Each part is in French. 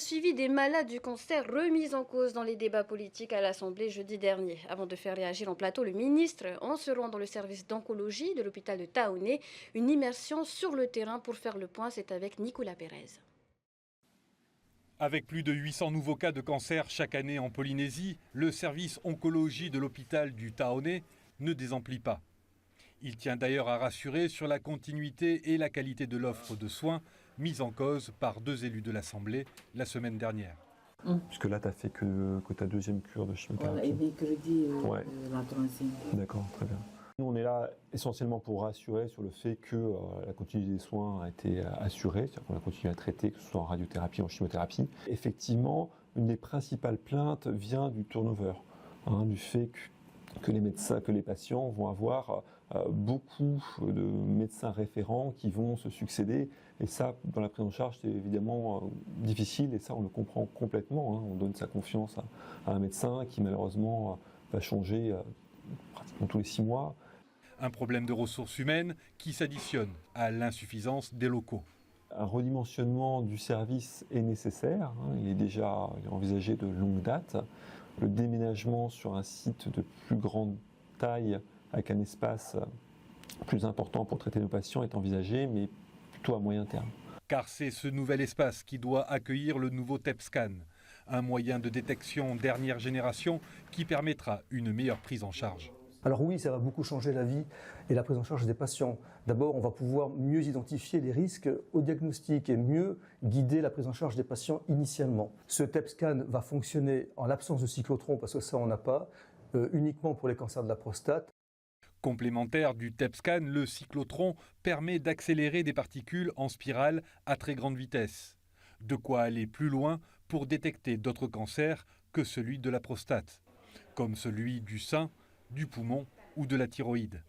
suivi des malades du cancer remis en cause dans les débats politiques à l'Assemblée jeudi dernier. Avant de faire réagir en plateau le ministre, en se rendant dans le service d'oncologie de l'hôpital de Taoné, une immersion sur le terrain pour faire le point, c'est avec Nicolas Pérez. Avec plus de 800 nouveaux cas de cancer chaque année en Polynésie, le service oncologie de l'hôpital du Taoné ne désemplit pas. Il tient d'ailleurs à rassurer sur la continuité et la qualité de l'offre de soins mise en cause par 2 élus de l'Assemblée la semaine dernière. Puisque là, tu n'as fait que ta deuxième cure de chimiothérapie. Voilà, et mercredi, la troisième. D'accord, très bien. Nous, on est là essentiellement pour rassurer sur le fait que la continuité des soins a été assurée, c'est-à-dire qu'on a continué à traiter, que ce soit en radiothérapie ou en chimiothérapie. Effectivement, une des principales plaintes vient du turnover, du fait que les médecins, que les patients vont avoir beaucoup de médecins référents qui vont se succéder. Et ça, dans la prise en charge, c'est évidemment difficile et ça, on le comprend complètement. On donne sa confiance à un médecin qui, malheureusement, va changer pratiquement tous les 6 mois. Un problème de ressources humaines qui s'additionne à l'insuffisance des locaux. Un redimensionnement du service est nécessaire. Il est déjà envisagé de longue date. Le déménagement sur un site de plus grande taille avec un espace plus important pour traiter nos patients est envisagé, mais plutôt à moyen terme. Car c'est ce nouvel espace qui doit accueillir le nouveau TEP-scan, un moyen de détection dernière génération qui permettra une meilleure prise en charge. Alors oui, ça va beaucoup changer la vie et la prise en charge des patients. D'abord, on va pouvoir mieux identifier les risques au diagnostic et mieux guider la prise en charge des patients initialement. Ce TEP-scan va fonctionner en l'absence de cyclotron, parce que ça on n'a pas, uniquement pour les cancers de la prostate. Complémentaire du TEP-scan, le cyclotron permet d'accélérer des particules en spirale à très grande vitesse. De quoi aller plus loin pour détecter d'autres cancers que celui de la prostate, comme celui du sein, du poumon ou de la thyroïde.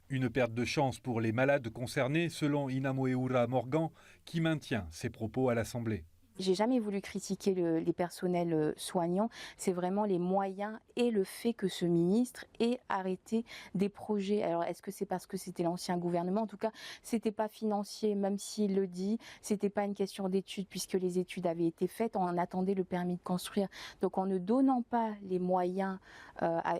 Une perte de chance pour les malades concernés, selon Inamoeura Morgan, qui maintient ses propos à l'Assemblée. J'ai jamais voulu critiquer les personnels soignants, c'est vraiment les moyens et le fait que ce ministre ait arrêté des projets. Alors est-ce que c'est parce que c'était l'ancien gouvernement? En tout cas, c'était pas financier, même s'il le dit, c'était pas une question d'études puisque les études avaient été faites, on attendait le permis de construire. Donc en ne donnant pas les moyens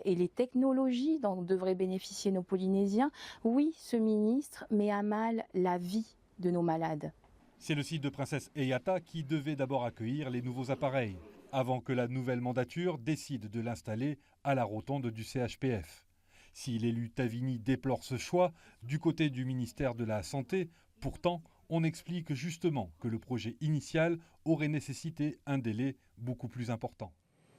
et les technologies dont devraient bénéficier nos Polynésiens, oui, ce ministre met à mal la vie de nos malades. C'est le site de Princesse Eyata qui devait d'abord accueillir les nouveaux appareils, avant que la nouvelle mandature décide de l'installer à la rotonde du CHPF. Si l'élu Tavini déplore ce choix, du côté du ministère de la Santé, pourtant, on explique justement que le projet initial aurait nécessité un délai beaucoup plus important.